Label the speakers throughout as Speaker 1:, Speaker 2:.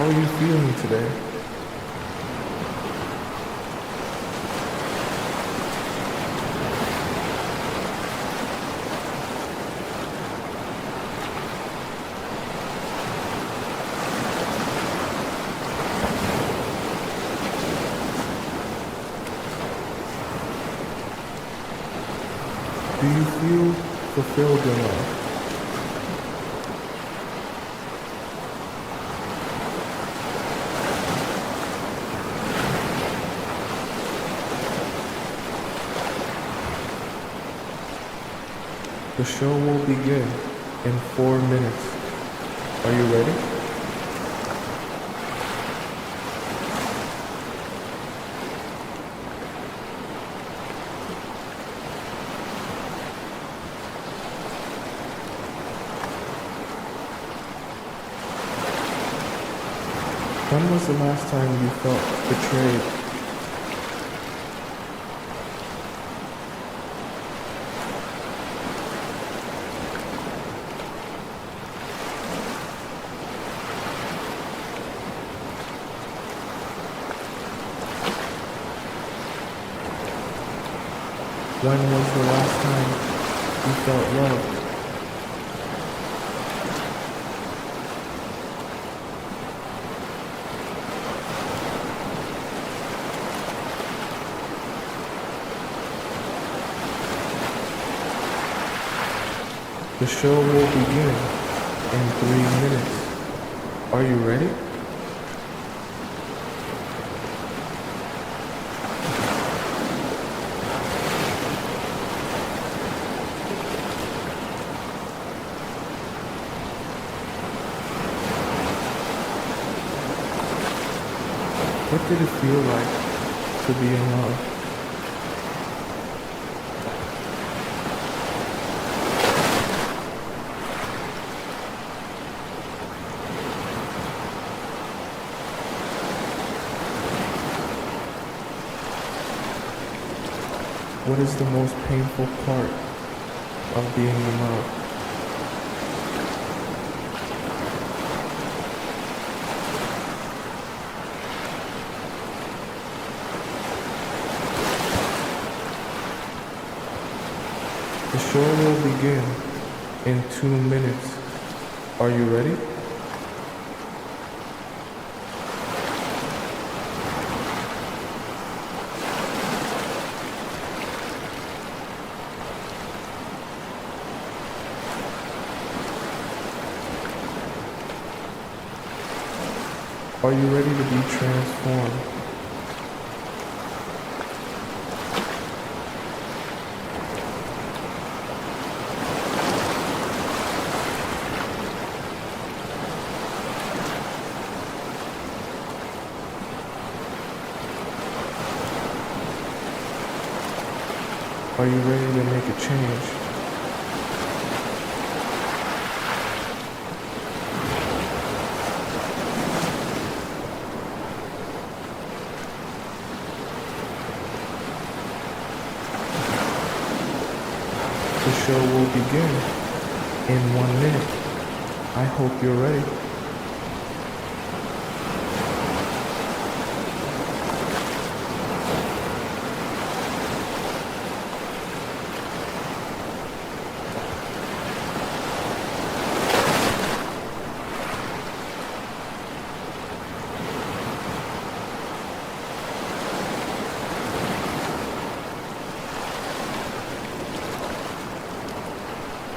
Speaker 1: are you feeling today? Do you feel fulfilled in life? The show will begin in 4 minutes. Are you ready? When was the last time you felt betrayed? When was the last time you felt loved? The show will begin in 3 minutes. Are you ready? What did it feel like to be in love? What is the most painful part of being in love? The show will begin in 2 minutes. Are you ready? Are you ready to be transformed? Are you ready to make a change? The show will begin in 1 minute. I hope you're ready.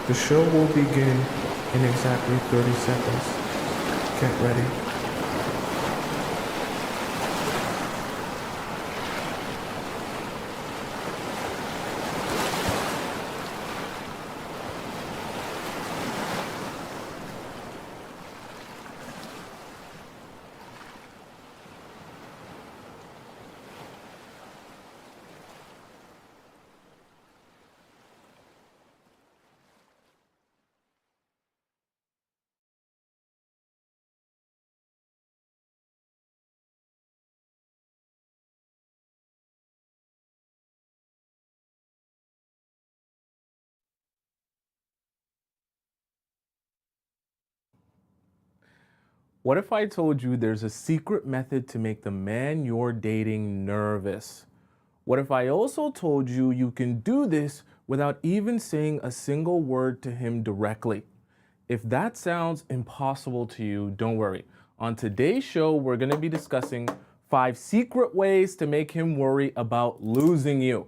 Speaker 1: The show will begin in exactly 30 seconds. Get ready. What if I told you there's a secret method to make the man you're dating nervous? What if I also told you you can do this without even saying a single word to him directly? If that sounds impossible to you, don't worry. On today's show, we're going to be discussing 5 secret ways to make him worry about losing you.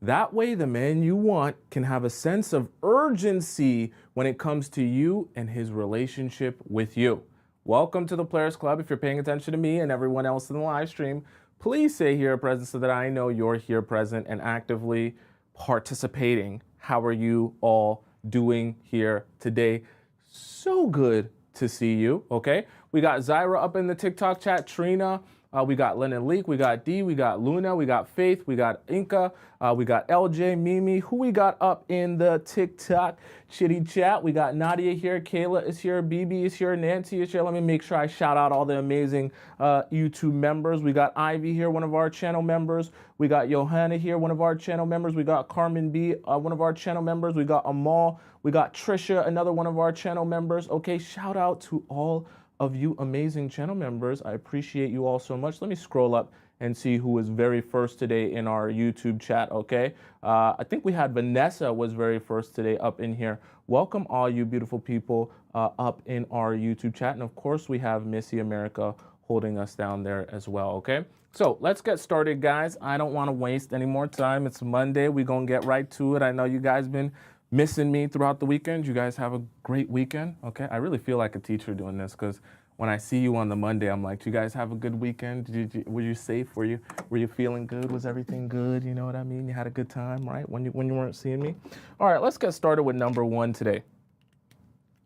Speaker 1: That way, the man you want can have a sense of urgency when it comes to you and his relationship with you. Welcome to the Players Club. If you're paying attention to me and everyone else in the live stream, please say here present so that I know you're here present and actively participating. How are you all doing here today? So good to see you, okay? We got Zyra up in the TikTok chat, Trina, we got Lennon Leak, we got D, we got Luna, we got Faith, we got Inca, we got LJ, Mimi. Who we got up in the TikTok chitty chat? We got Nadia here, Kayla is here, BB is here, Nancy is here. Let me make sure I shout out all the amazing YouTube members. We got Ivy here, one of our channel members. We got Johanna here, one of our channel members. We got Carmen B, one of our channel members. We got Amal. We got Trisha, another one of our channel members. Okay, shout out to all of you amazing channel members. I appreciate you all so much. Let me scroll up and see who was very first today in our YouTube chat, okay? I think we had Vanessa was very first today up in here. Welcome all you beautiful people up in our YouTube chat. And of course we have Missy America holding us down there as well, okay? So let's get started, guys. I don't want to waste any more time. It's Monday. We're going to get right to it. I know you guys been missing me throughout the weekend. You guys have a great weekend, okay? I really feel like a teacher doing this because when I see you on the Monday, I'm like, do you guys have a good weekend? Were you safe? Were you feeling good? Was everything good? You know what I mean? You had a good time, right? When you weren't seeing me? All right, let's get started with number 1 today.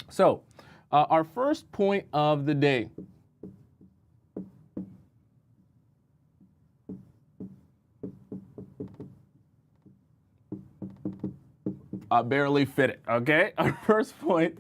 Speaker 1: So our first point of the day. I barely fit it, okay? Our first point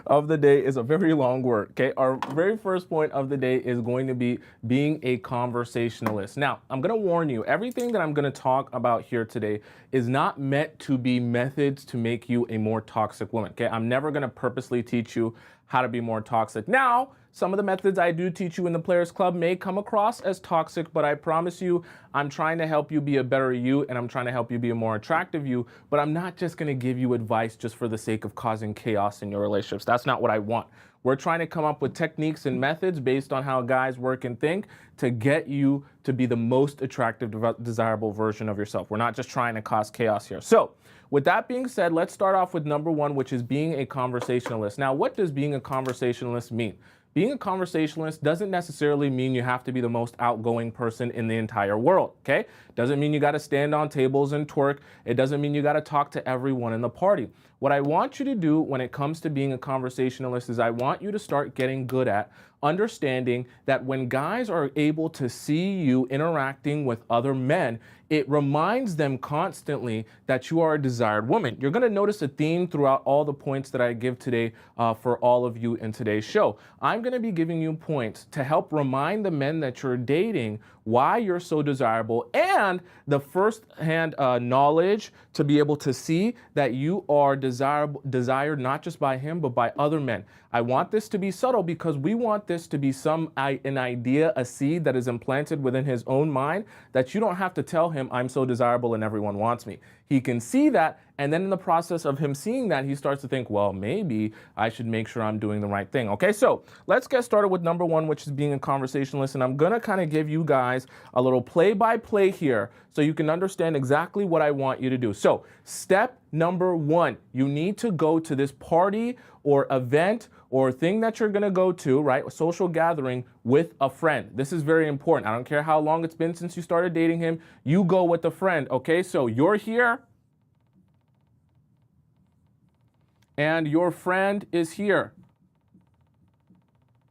Speaker 1: of the day is a very long word, okay? Our very first point of the day is going to be being a conversationalist. Now, I'm gonna warn you, everything that I'm gonna talk about here today is not meant to be methods to make you a more toxic woman, okay? I'm never gonna purposely teach you how to be more toxic. Now, some of the methods I do teach you in the Players Club may come across as toxic, but I promise you, I'm trying to help you be a better you, and I'm trying to help you be a more attractive you, but I'm not just gonna give you advice just for the sake of causing chaos in your relationships. That's not what I want. We're trying to come up with techniques and methods based on how guys work and think to get you to be the most attractive, desirable version of yourself. We're not just trying to cause chaos here. So, with that being said, let's start off with number 1, which is being a conversationalist. Now, what does being a conversationalist mean? Being a conversationalist doesn't necessarily mean you have to be the most outgoing person in the entire world, okay? Doesn't mean you gotta stand on tables and twerk. It doesn't mean you gotta talk to everyone in the party. What I want you to do when it comes to being a conversationalist is I want you to start getting good at understanding that when guys are able to see you interacting with other men, it reminds them constantly that you are a desired woman. You're gonna notice a theme throughout all the points that I give today for all of you in today's show. I'm gonna be giving you points to help remind the men that you're dating why you're so desirable and the first-hand knowledge to be able to see that you are desired not just by him, but by other men. I want this to be subtle because we want this to be an idea, a seed that is implanted within his own mind that you don't have to tell him I'm so desirable and everyone wants me. He can see that, and then in the process of him seeing that, he starts to think, well, maybe I should make sure I'm doing the right thing. Okay, so let's get started with number 1, which is being a conversationalist, and I'm gonna kind of give you guys a little play-by-play here so you can understand exactly what I want you to do. So step number 1, you need to go to this party or event or thing that you're gonna go to, right, a social gathering with a friend. This is very important. I don't care how long it's been since you started dating him, you go with a friend, okay? So you're here, and your friend is here,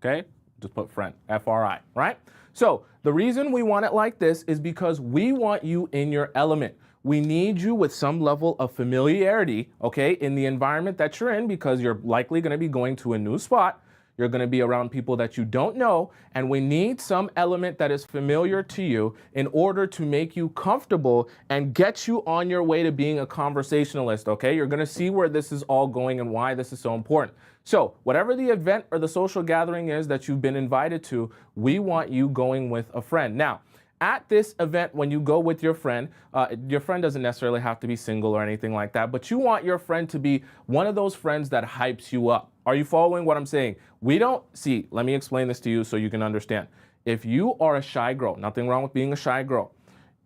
Speaker 1: okay? Just put friend, F-R-I, right? So the reason we want it like this is because we want you in your element. We need you with some level of familiarity, okay, in the environment that you're in because you're likely gonna be going to a new spot. You're going to be around people that you don't know, and we need some element that is familiar to you in order to make you comfortable and get you on your way to being a conversationalist, okay? You're going to see where this is all going and why this is so important. So whatever the event or the social gathering is that you've been invited to, we want you going with a friend. Now, at this event, when you go with your friend doesn't necessarily have to be single or anything like that, but you want your friend to be one of those friends that hypes you up. Are you following what I'm saying? Let me explain this to you so you can understand. If you are a shy girl, nothing wrong with being a shy girl,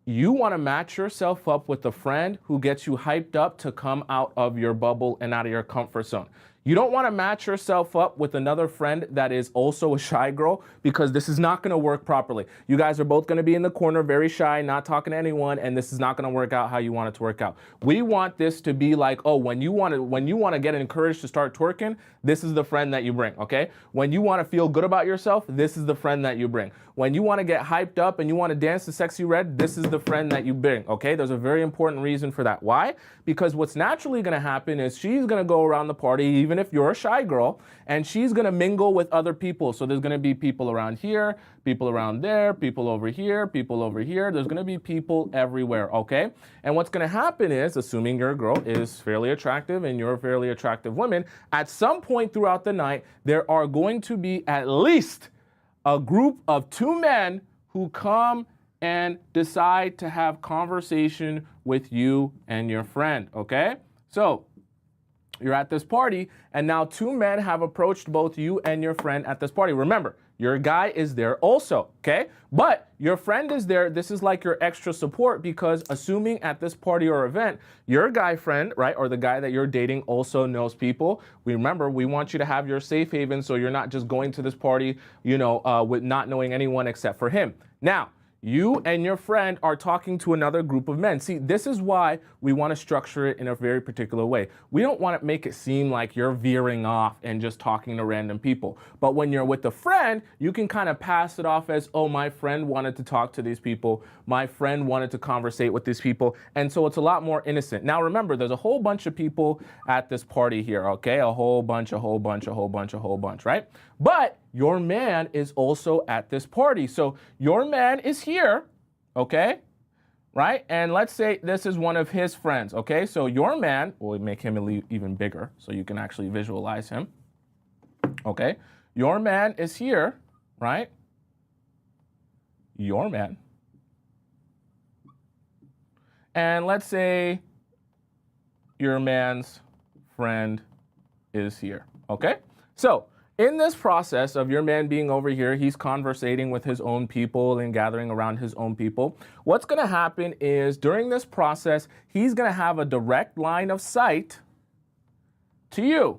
Speaker 1: you want to match yourself up with a friend who gets you hyped up to come out of your bubble and out of your comfort zone. You don't want to match yourself up with another friend that is also a shy girl, because this is not going to work properly. You guys are both going to be in the corner, very shy, not talking to anyone, and this is not going to work out how you want it to work out. We want this to be like, oh, when you want to get encouraged to start twerking, this is the friend that you bring, okay? When you want to feel good about yourself, this is the friend that you bring. When you want to get hyped up and you want to dance to Sexy Red, this is the friend that you bring, okay? There's a very important reason for that. Why? Because what's naturally going to happen is she's going to go around the party, even if you're a shy girl, and she's going to mingle with other people. So there's going to be people around here, people around there, people over here, people over here. There's going to be people everywhere, okay? And what's going to happen is, assuming your girl is fairly attractive and you're a fairly attractive woman, at some point throughout the night, there are going to be at least a group of 2 men who come and decide to have conversation with you and your friend, okay? So you're at this party, and now 2 men have approached both you and your friend at this party. Remember, your guy is there also, okay? But your friend is there. This is like your extra support, because assuming at this party or event, your guy friend, right, or the guy that you're dating also knows people. Remember, we want you to have your safe haven, so you're not just going to this party, with not knowing anyone except for him. Now, you and your friend are talking to another group of men. See, this is why we want to structure it in a very particular way. We don't want to make it seem like you're veering off and just talking to random people. But when you're with a friend, you can kind of pass it off as, oh, my friend wanted to talk to these people. My friend wanted to conversate with these people. And so it's a lot more innocent. Now, remember, there's a whole bunch of people at this party here, okay? A whole bunch, right? But your man is also at this party. So your man is here, okay? Right? And let's say this is one of his friends, okay? So your man, we'll make him even bigger so you can actually visualize him, okay? Your man is here, right? Your man. And let's say your man's friend is here, okay? So in this process of your man being over here, he's conversating with his own people and gathering around his own people. What's going to happen is during this process, he's going to have a direct line of sight to you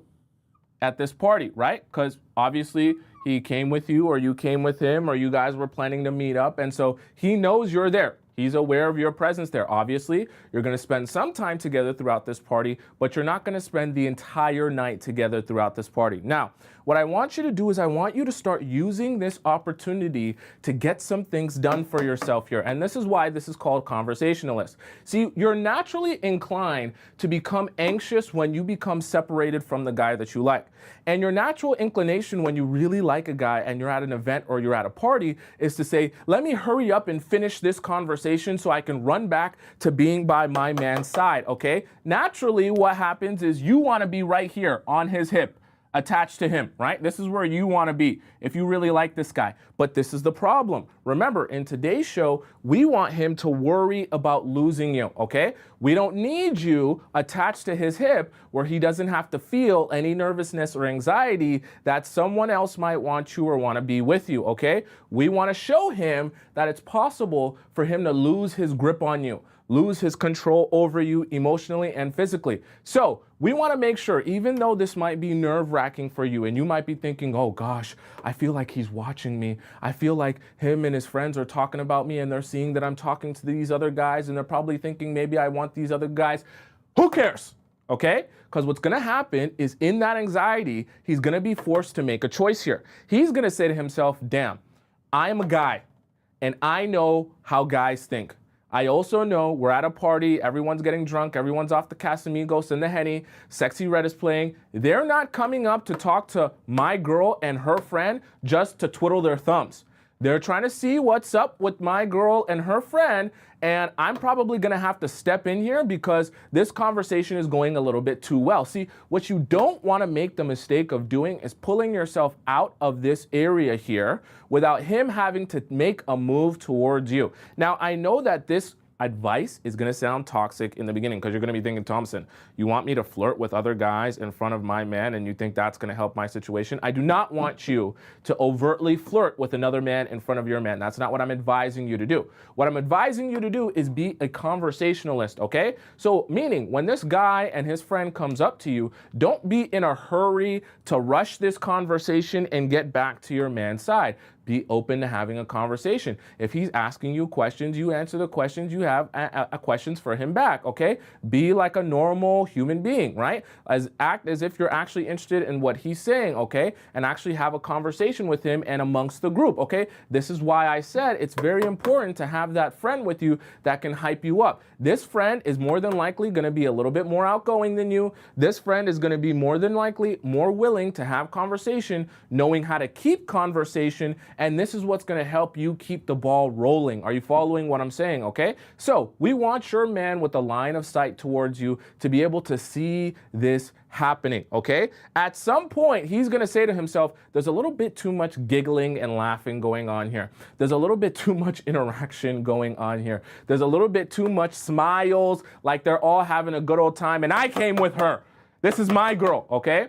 Speaker 1: at this party, right? Because obviously he came with you, or you came with him, or you guys were planning to meet up. And so he knows you're there. He's aware of your presence there. Obviously, you're going to spend some time together throughout this party, but you're not going to spend the entire night together throughout this party. Now, what I want you to do is I want you to start using this opportunity to get some things done for yourself here. And this is why this is called conversationalist. See, you're naturally inclined to become anxious when you become separated from the guy that you like. And your natural inclination when you really like a guy and you're at an event or you're at a party is to say, let me hurry up and finish this conversation so I can run back to being by my man's side, okay? Naturally, what happens is you want to be right here on his hip, attached to him, right? This is where you want to be if you really like this guy. But this is the problem. Remember, in today's show, we want him to worry about losing you, okay? We don't need you attached to his hip where he doesn't have to feel any nervousness or anxiety that someone else might want you or want to be with you, okay? We want to show him that it's possible for him to lose his grip on you, lose his control over you emotionally and physically. So we want to make sure, even though this might be nerve-wracking for you and you might be thinking, oh gosh, I feel like he's watching me. I feel like him and his friends are talking about me and they're seeing that I'm talking to these other guys and they're probably thinking maybe I want these other guys. Who cares? Okay? Because what's going to happen is in that anxiety, he's going to be forced to make a choice here. He's going to say to himself, damn, I am a guy and I know how guys think. I also know we're at a party, everyone's getting drunk, everyone's off the Casamigos and the Henny, Sexy Red is playing. They're not coming up to talk to my girl and her friend just to twiddle their thumbs. They're trying to see what's up with my girl and her friend, and I'm probably gonna have to step in here because this conversation is going a little bit too well. See, what you don't wanna make the mistake of doing is pulling yourself out of this area here without him having to make a move towards you. Now, I know that this advice is gonna sound toxic in the beginning because you're gonna be thinking, Tomisin, you want me to flirt with other guys in front of my man and you think that's gonna help my situation? I do not want you to overtly flirt with another man in front of your man. That's not what I'm advising you to do. What I'm advising you to do is be a conversationalist, okay? So meaning when this guy and his friend comes up to you, don't be in a hurry to rush this conversation and get back to your man's side. Be open to having a conversation. If he's asking you questions, you answer the questions, you have questions for him back, okay? Be like a normal human being, right? Act as if you're actually interested in what he's saying, okay? And actually have a conversation with him and amongst the group, okay? This is why I said it's very important to have that friend with you that can hype you up. This friend is more than likely gonna be a little bit more outgoing than you. This friend is gonna be more than likely more willing to have conversation, knowing how to keep conversation, and this is what's gonna help you keep the ball rolling. Are you following what I'm saying, okay? So we want your man with a line of sight towards you to be able to see this happening, okay? At some point, he's gonna say to himself, there's a little bit too much giggling and laughing going on here. There's a little bit too much interaction going on here. There's a little bit too much smiles, like they're all having a good old time, and I came with her. This is my girl, okay?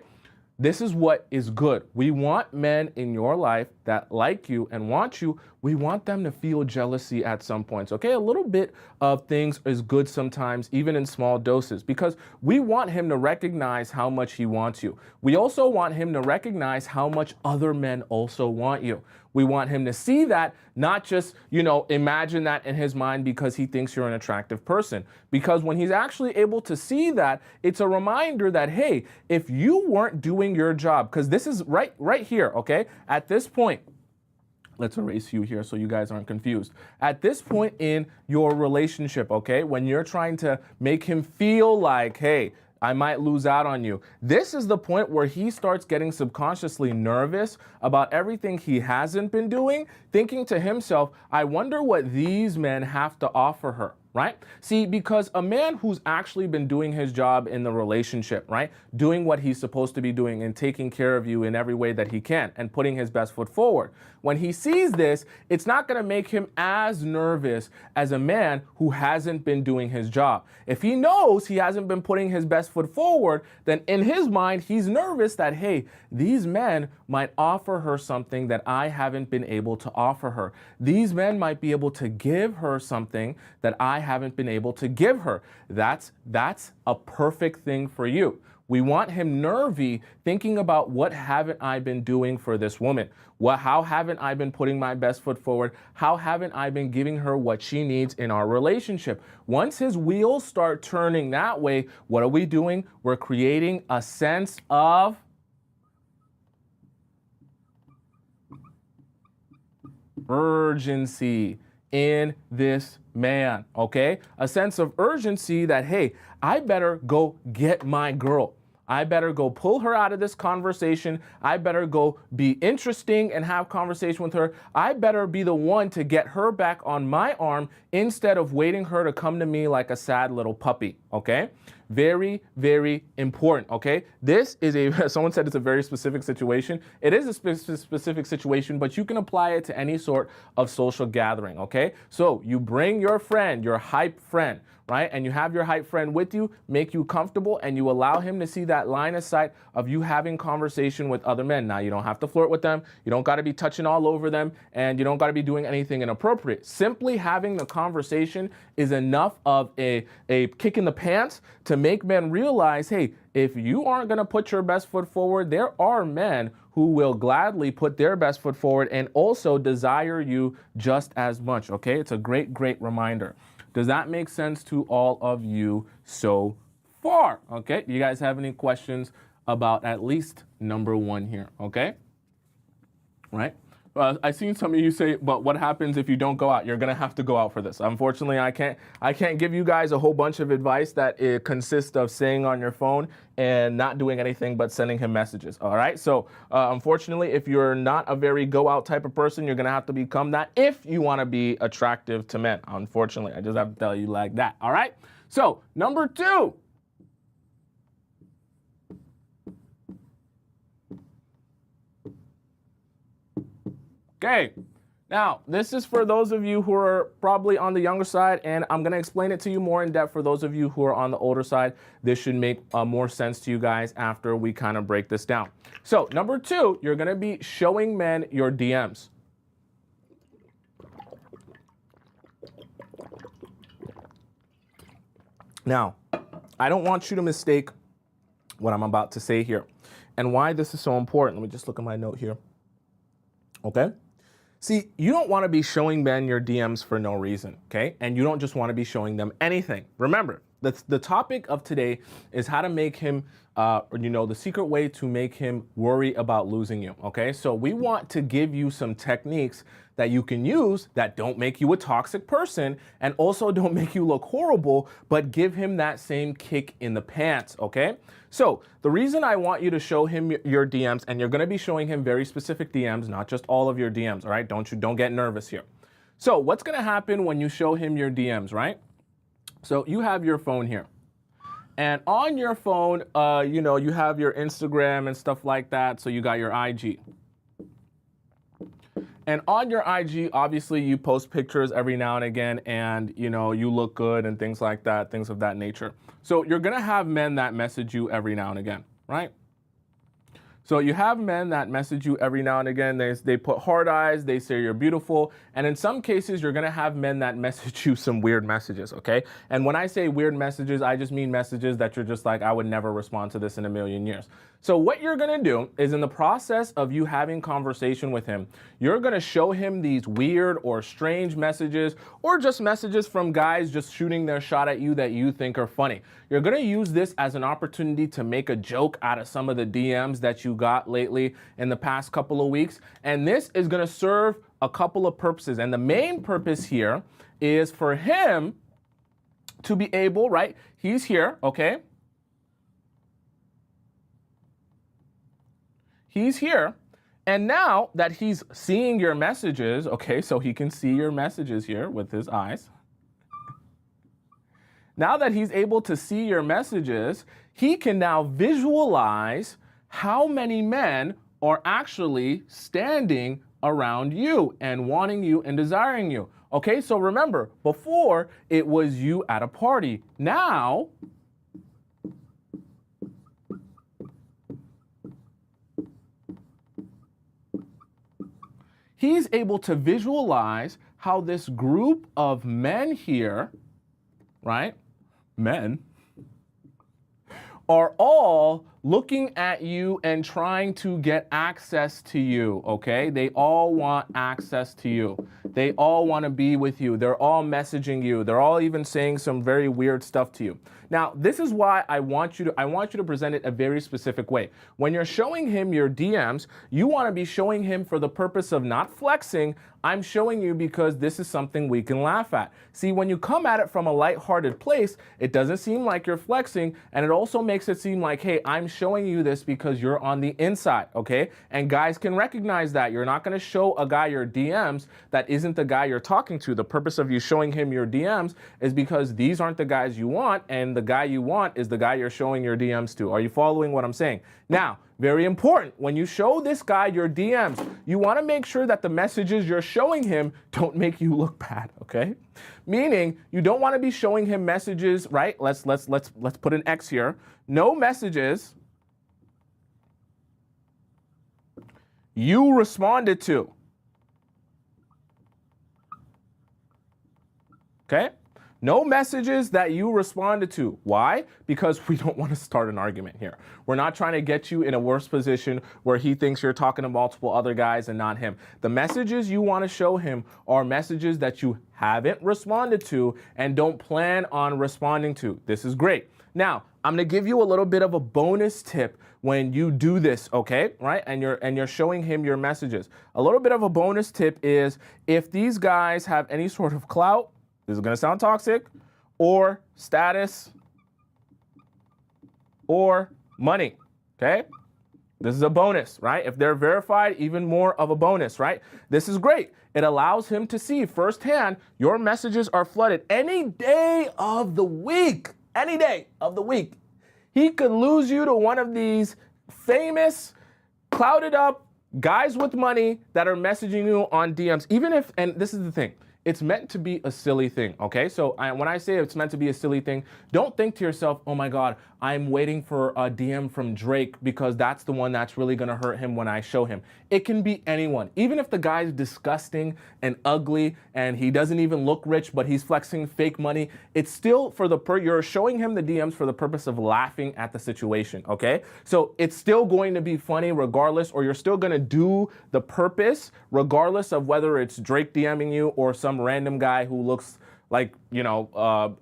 Speaker 1: This is what is good. We want men in your life that like you and want you. We want them to feel jealousy at some points, okay? A little bit of things is good sometimes, even in small doses, because we want him to recognize how much he wants you. We also want him to recognize how much other men also want you. We want him to see that, not just, imagine that in his mind because he thinks you're an attractive person. Because when he's actually able to see that, it's a reminder that, hey, if you weren't doing your job, because this is right here, okay? At this point, let's erase you here so you guys aren't confused. At this point in your relationship, okay, when you're trying to make him feel like, hey, I might lose out on you. This is the point where he starts getting subconsciously nervous about everything he hasn't been doing, thinking to himself, I wonder what these men have to offer her. Right? See, because a man who's actually been doing his job in the relationship, right? Doing what he's supposed to be doing and taking care of you in every way that he can and putting his best foot forward. When he sees this, it's not going to make him as nervous as a man who hasn't been doing his job. If he knows he hasn't been putting his best foot forward, then in his mind, he's nervous that, hey, these men might offer her something that I haven't been able to offer her. These men might be able to give her something that I haven't been able to give her. That's a perfect thing for you. We want him nervy, thinking about what haven't I been doing for this woman? How haven't I been putting my best foot forward? How haven't I been giving her what she needs in our relationship? Once his wheels start turning that way, what are we doing? We're creating a sense of urgency in this man, okay? A sense of urgency that, hey, I better go get my girl. I better go pull her out of this conversation. I better go be interesting and have conversation with her. I better be the one to get her back on my arm instead of waiting her to come to me like a sad little puppy, okay? Very, very important, okay? This is someone said it's a very specific situation. It is a specific situation, but you can apply it to any sort of social gathering, okay? So you bring your friend, your hype friend, right? And you have your hype friend with you, make you comfortable, and you allow him to see that line of sight of you having conversation with other men. Now, you don't have to flirt with them. You don't got to be touching all over them, and you don't got to be doing anything inappropriate. Simply having the conversation is enough of a kick in the pants to make men realize, hey, if you aren't going to put your best foot forward, there are men who will gladly put their best foot forward and also desire you just as much, okay? It's a great, great reminder. Does that make sense to all of you so far? Okay, you guys have any questions about at least number one here, okay? Right? I seen some of you say, but what happens if you don't go out? You're gonna have to go out for this. Unfortunately, I can't give you guys a whole bunch of advice that it consists of staying on your phone and not doing anything but sending him messages. All right. So unfortunately, if you're not a very go out type of person, you're gonna have to become that if you want to be attractive to men. Unfortunately, I just have to tell you like that. All right. So number 2. Okay, now this is for those of you who are probably on the younger side, and I'm going to explain it to you more in depth for those of you who are on the older side. This should make more sense to you guys after we kind of break this down. So number 2, you're going to be showing men your DMs. Now, I don't want you to mistake what I'm about to say here and why this is so important. Let me just look at my note here. Okay? See, you don't want to be showing men your DMs for no reason, okay? And you don't just want to be showing them anything. Remember, the topic of today is how to make him, the secret way to make him worry about losing you, okay? So we want to give you some techniques that you can use that don't make you a toxic person and also don't make you look horrible, but give him that same kick in the pants, okay? So the reason I want you to show him your DMs, and you're going to be showing him very specific DMs, not just all of your DMs, all right? Don't get nervous here. So what's going to happen when you show him your DMs, right? So you have your phone here. And on your phone, you have your Instagram and stuff like that. So you got your IG. And on your IG, obviously, you post pictures every now and again, and, you look good and things like that, things of that nature. So you're going to have men that message you every now and again, right? So you have men that message you every now and again. They put heart eyes. They say you're beautiful. And in some cases, you're going to have men that message you some weird messages, okay? And when I say weird messages, I just mean messages that you're just like, I would never respond to this in a million years. So what you're going to do is, in the process of you having conversation with him, you're going to show him these weird or strange messages, or just messages from guys just shooting their shot at you that you think are funny. You're going to use this as an opportunity to make a joke out of some of the DMs that you got lately in the past couple of weeks. And this is going to serve a couple of purposes. And the main purpose here is for him to be able, right? He's here, okay? He's here. And now that he's seeing your messages, okay, so he can see your messages here with his eyes. Now that he's able to see your messages, he can now visualize how many men are actually standing around you and wanting you and desiring you. Okay, so remember, before it was you at a party. Now, he's able to visualize how this group of men here, right, men, are all looking at you and trying to get access to you, okay? They all want access to you. They all want to be with you. They're all messaging you. They're all even saying some very weird stuff to you. Now, this is why I want you to present it a very specific way. When you're showing him your DMs, you want to be showing him for the purpose of not flexing. I'm showing you because this is something we can laugh at. See, when you come at it from a lighthearted place, it doesn't seem like you're flexing, and it also makes it seem like, hey, I'm showing you this because you're on the inside, okay? And guys can recognize that. You're not going to show a guy your DMs that isn't the guy you're talking to. The purpose of you showing him your DMs is because these aren't the guys you want, and the guy you want is the guy you're showing your DMs to. Are you following what I'm saying? Now, very important, when you show this guy your DMs, you want to make sure that the messages you're showing him don't make you look bad, okay? Meaning, you don't want to be showing him messages, right? Let's put an X here. No messages you responded to. Okay? No messages that you responded to. Why? Because we don't want to start an argument here. We're not trying to get you in a worse position where he thinks you're talking to multiple other guys and not him. The messages you want to show him are messages that you haven't responded to and don't plan on responding to. This is great. Now, I'm gonna give you a little bit of a bonus tip when you do this, okay? Right? And you're showing him your messages. A little bit of a bonus tip is if these guys have any sort of clout, this is gonna sound toxic, or status, or money, okay? This is a bonus, right? If they're verified, even more of a bonus, right? This is great. It allows him to see firsthand your messages are flooded any day of the week. Any day of the week. He could lose you to one of these famous, clouded up guys with money that are messaging you on DMs. Even if, and this is the thing, it's meant to be a silly thing, okay? So when I say it's meant to be a silly thing, don't think to yourself, oh my God, I'm waiting for a DM from Drake because that's the one that's really gonna hurt him when I show him. It can be anyone. Even if the guy's disgusting and ugly and he doesn't even look rich, but he's flexing fake money, it's still you're showing him the DMs for the purpose of laughing at the situation, okay? So it's still going to be funny regardless, or you're still gonna do the purpose regardless of whether it's Drake DMing you or some random guy who looks like, you know,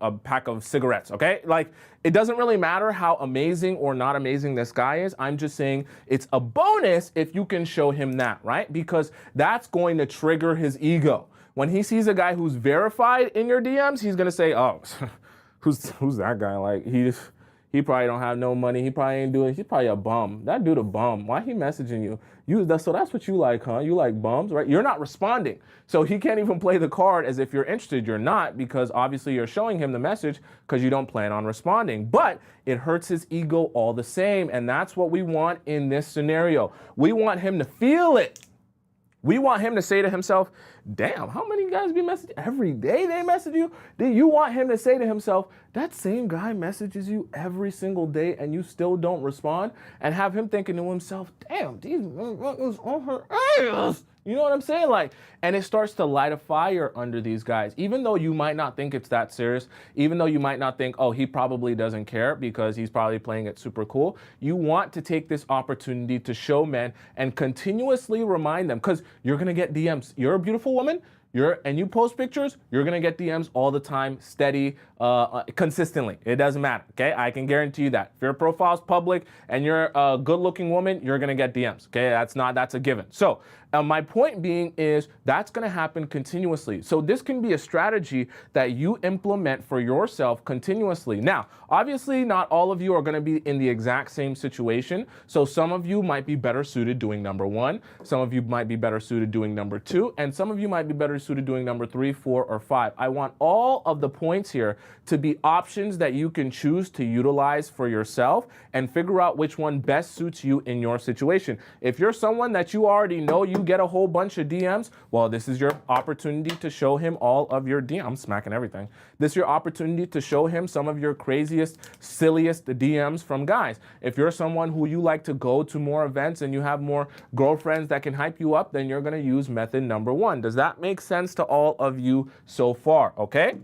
Speaker 1: a pack of cigarettes, okay? Like, it doesn't really matter how amazing or not amazing this guy is. I'm just saying it's a bonus if you can show him that, right? Because that's going to trigger his ego. When he sees a guy who's verified in your DMs, he's gonna say, oh, who's that guy? Like, he probably don't have no money. He probably ain't doing, he's probably a bum. That dude a bum. Why he messaging you? So that's what you like, huh? You like bums, right? You're not responding. So he can't even play the card as if you're interested. You're not, because obviously you're showing him the message because you don't plan on responding. But it hurts his ego all the same. And that's what we want in this scenario. We want him to feel it. We want him to say to himself, damn, how many guys be messaging every day? They message you. Do you want him to say to himself, that same guy messages you every single day and you still don't respond? And have him thinking to himself, damn, these motherfuckers on her ass. You know what I'm saying? Like, and it starts to light a fire under these guys, even though you might not think it's that serious, even though you might not think, oh, he probably doesn't care because he's probably playing it super cool. You want to take this opportunity to show men and continuously remind them, because you're going to get DMs. You're a beautiful woman. And you post pictures, you're gonna get DMs all the time, steady, consistently. It doesn't matter, okay? I can guarantee you that. If your profile's public and you're a good-looking woman, you're gonna get DMs, okay? That's a given. So my point being is that's gonna happen continuously. So this can be a strategy that you implement for yourself continuously. Now, obviously, not all of you are gonna be in the exact same situation. So some of you might be better suited doing number one, some of you might be better suited doing number two, and some of you might be better suited doing number 3, 4, or 5. I want all of the points here to be options that you can choose to utilize for yourself and figure out which one best suits you in your situation. If you're someone that you already know you get a whole bunch of DMs, well, this is your opportunity to show him all of your DMs. I'm smacking everything. This is your opportunity to show him some of your craziest, silliest DMs from guys. If you're someone who you like to go to more events and you have more girlfriends that can hype you up, then you're gonna use method number 1. Does that make sense to all of you so far, okay?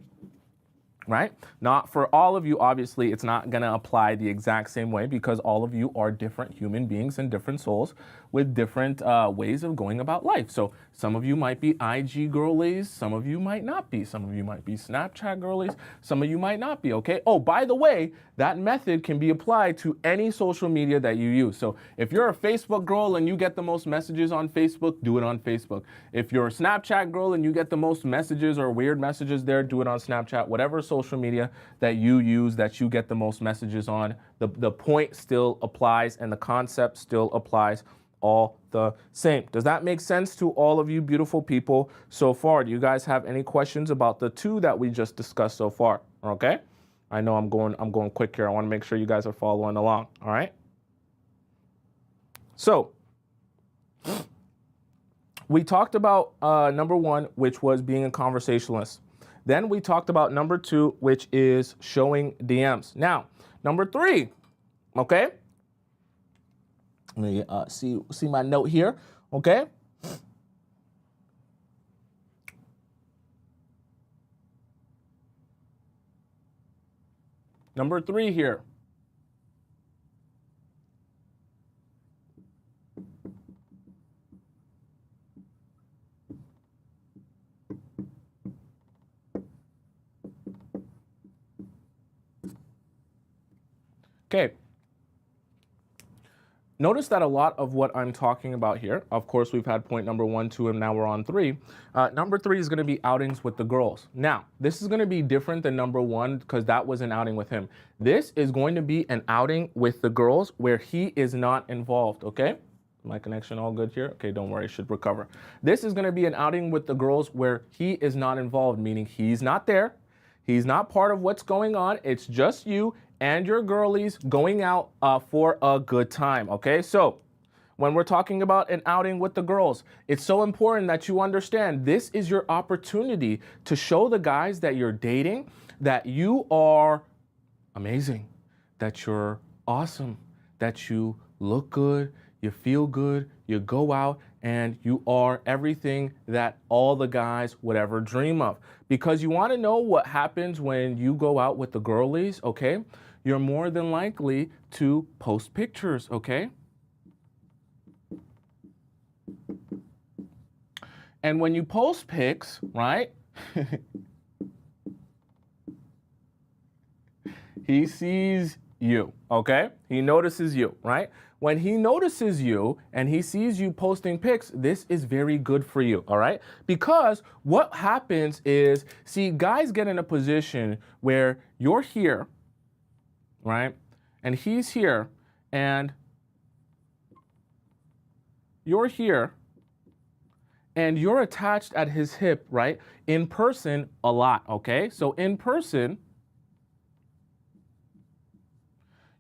Speaker 1: Right? Not for all of you, obviously, it's not going to apply the exact same way because all of you are different human beings and different souls with different ways of going about life. So some of you might be IG girlies, some of you might not be. Some of you might be Snapchat girlies, some of you might not be, okay? Oh, by the way, that method can be applied to any social media that you use. So if you're a Facebook girl and you get the most messages on Facebook, do it on Facebook. If you're a Snapchat girl and you get the most messages or weird messages there, do it on Snapchat. Whatever social media that you use that you get the most messages on, the point still applies and the concept still applies all the same. Does that make sense to all of you beautiful people so far? Do you guys have any questions about the 2 that we just discussed so far? Okay? I know I'm going quick here. I want to make sure you guys are following along. All right? So we talked about number 1, which was being a conversationalist. Then we talked about number 2, which is showing DMs. Now, number 3, okay? Let me see my note here, okay? Number 3 here. Okay. Notice that a lot of what I'm talking about here, of course, we've had point number 1, 2, and now we're on 3. Number 3 is going to be outings with the girls. Now, this is going to be different than number 1 because that was an outing with him. This is going to be an outing with the girls where he is not involved, okay? My connection all good here? Okay, don't worry, it should recover. This is going to be an outing with the girls where he is not involved, meaning he's not there. He's not part of what's going on. It's just you and your girlies going out for a good time, okay? So when we're talking about an outing with the girls, it's so important that you understand this is your opportunity to show the guys that you're dating that you are amazing, that you're awesome, that you look good, you feel good, you go out, and you are everything that all the guys would ever dream of. Because you want to know what happens when you go out with the girlies, okay? You're more than likely to post pictures, okay? And when you post pics, right? He sees you, okay? He notices you, right? When he notices you and he sees you posting pics, this is very good for you, all right? Because what happens is, see, guys get in a position where you're here, right? And he's here, and you're here, and you're attached at his hip, right? In person, a lot, okay? So in person,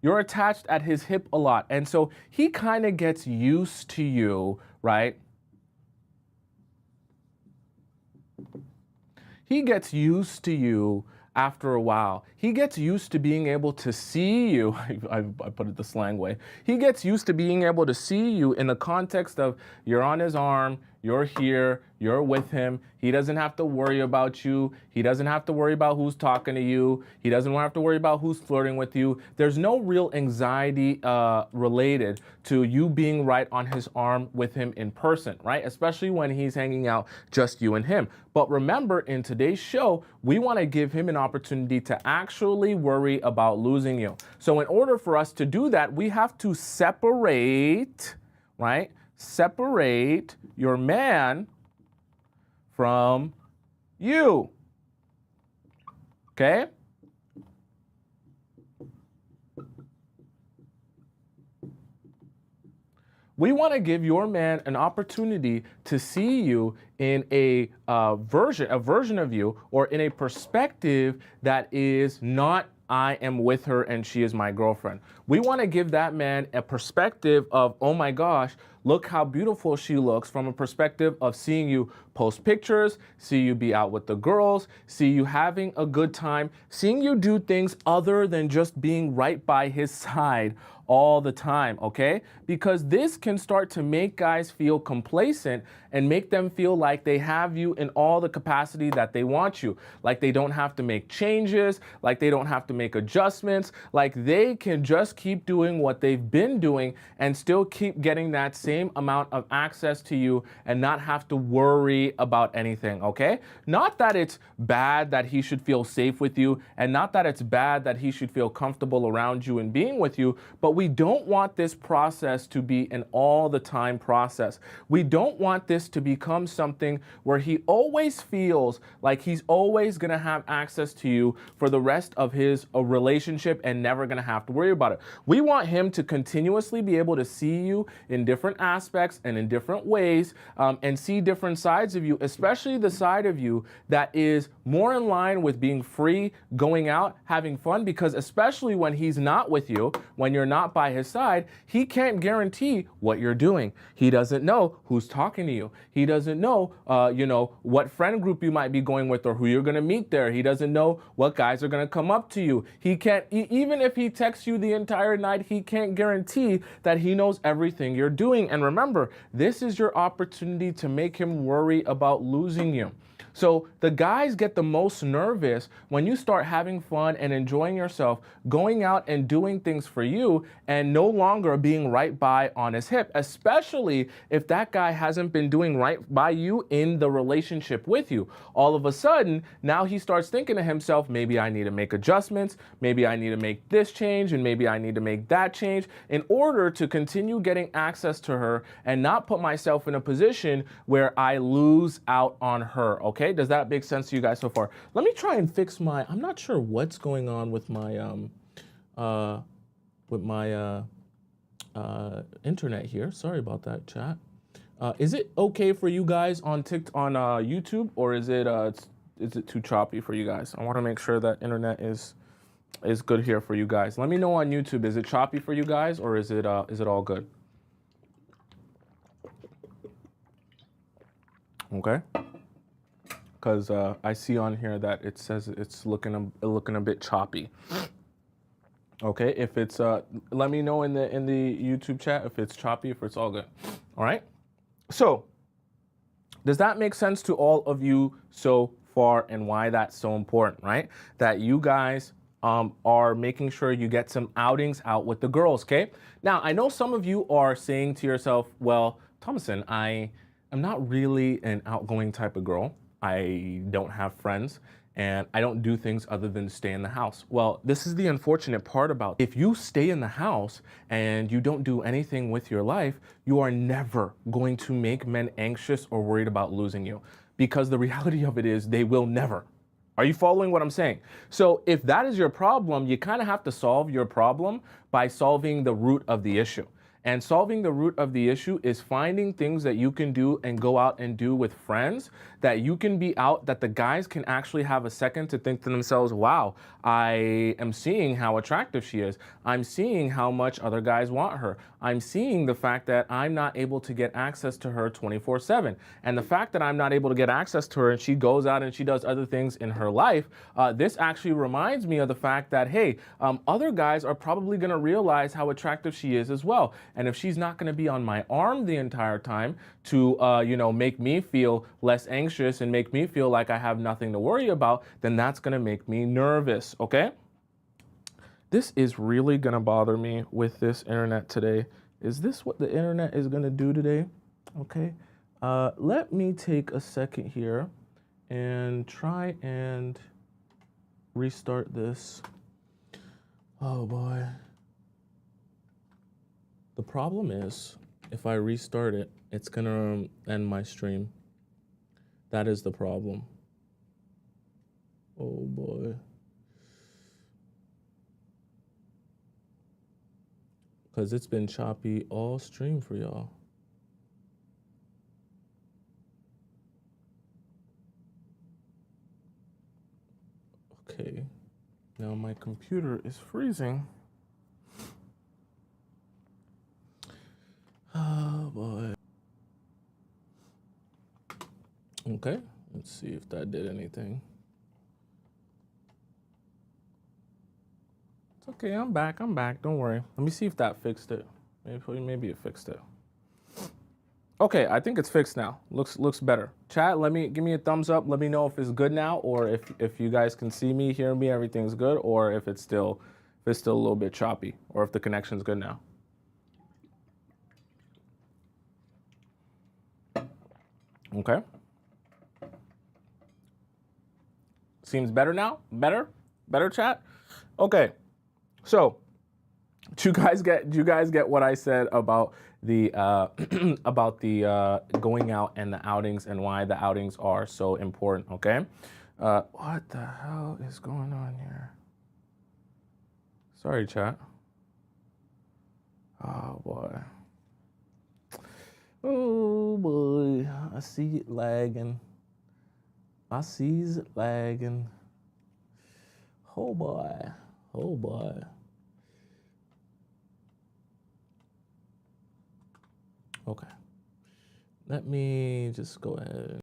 Speaker 1: you're attached at his hip a lot. And so he kind of gets used to you, right? He gets used to you after a while. He gets used to being able to see you. I put it the slang way. He gets used to being able to see you in the context of you're on his arm, you're here, you're with him. He doesn't have to worry about you. He doesn't have to worry about who's talking to you. He doesn't have to worry about who's flirting with you. There's no real anxiety related to you being right on his arm with him in person, right? Especially when he's hanging out just you and him. But remember, in today's show, we want to give him an opportunity to actually worry about losing you. So in order for us to do that, we have to separate, right? Separate your man from you. Okay? We want to give your man an opportunity to see you in a version of you, or in a perspective that is not I am with her and she is my girlfriend. We want to give that man a perspective of, oh my gosh, look how beautiful she looks, from a perspective of seeing you post pictures, see you be out with the girls, see you having a good time, seeing you do things other than just being right by his side all the time, okay? Because this can start to make guys feel complacent and make them feel like they have you in all the capacity that they want you. Like they don't have to make changes, like they don't have to make adjustments, like they can just keep doing what they've been doing and still keep getting that same amount of access to you and not have to worry about anything, okay? Not that it's bad that he should feel safe with you, and not that it's bad that he should feel comfortable around you and being with you, but we don't want this process to be an all the time process. We don't want this to become something where he always feels like he's always gonna have access to you for the rest of his relationship and never gonna have to worry about it. We want him to continuously be able to see you in different aspects and in different ways, and see different sides of you, especially the side of you that is more in line with being free, going out, having fun, because especially when he's not with you, when you're not by his side, he can't guarantee what you're doing. He doesn't know who's talking to you. He doesn't know, what friend group you might be going with or who you're going to meet there. He doesn't know what guys are going to come up to you. He can't, even if he texts you the entire night, he can't guarantee that he knows everything you're doing. And remember, this is your opportunity to make him worry about losing you. So the guys get the most nervous when you start having fun and enjoying yourself, going out and doing things for you and no longer being right by on his hip, especially if that guy hasn't been doing right by you in the relationship with you. All of a sudden, now he starts thinking to himself, maybe I need to make adjustments, maybe I need to make this change, and maybe I need to make that change in order to continue getting access to her and not put myself in a position where I lose out on her. Okay, does that make sense to you guys so far? Let me try and fix my, I'm not sure what's going on with my internet here. Sorry about that, chat. Is it okay for you guys on YouTube, or is it too choppy for you guys? I want to make sure that internet is good here for you guys. Let me know on YouTube. Is it choppy for you guys, or is it all good? Okay. Because I see on here that it says it's looking a bit choppy. Okay, if it's let me know in the YouTube chat if it's choppy, if it's all good. All right. So, does that make sense to all of you so far, and why that's so important, right? That you guys are making sure you get some outings out with the girls, okay? Now, I know some of you are saying to yourself, well, Tomisin, I am not really an outgoing type of girl. I don't have friends, and I don't do things other than stay in the house. Well, this is the unfortunate part about it. If you stay in the house and you don't do anything with your life, you are never going to make men anxious or worried about losing you, because the reality of it is they will never. Are you following what I'm saying? So if that is your problem, you kind of have to solve your problem by solving the root of the issue. And solving the root of the issue is finding things that you can do and go out and do with friends, that you can be out, that the guys can actually have a second to think to themselves, wow, I am seeing how attractive she is. I'm seeing how much other guys want her. I'm seeing the fact that I'm not able to get access to her 24/7. And the fact that I'm not able to get access to her and she goes out and she does other things in her life, this actually reminds me of the fact that, hey, other guys are probably gonna realize how attractive she is as well. And if she's not going to be on my arm the entire time to, make me feel less anxious and make me feel like I have nothing to worry about, then that's going to make me nervous, okay? This is really going to bother me with this internet today. Is this what the internet is going to do today? Okay. Let me take a second here and try and restart this. Oh, boy. The problem is, if I restart it, it's gonna end my stream. That is the problem. Oh boy. Because it's been choppy all stream for y'all. Okay. Now my computer is freezing. Oh boy. Okay, let's see if that did anything. It's okay, I'm back, don't worry. Let me see if that fixed it. Maybe it fixed it. Okay, I think it's fixed now. Looks better. Chat, give me a thumbs up. Let me know if it's good now, or if you guys can see me, hear me, everything's good, or if it's still a little bit choppy, or if the connection's good now. Okay. Seems better now? Better chat? Okay. So, do you guys get what I said about the going out and the outings, and why the outings are so important, okay? What the hell is going on here? Sorry, chat. Oh boy. Oh boy, I see it lagging. I sees it lagging. Oh boy, oh boy. Okay, let me just go ahead.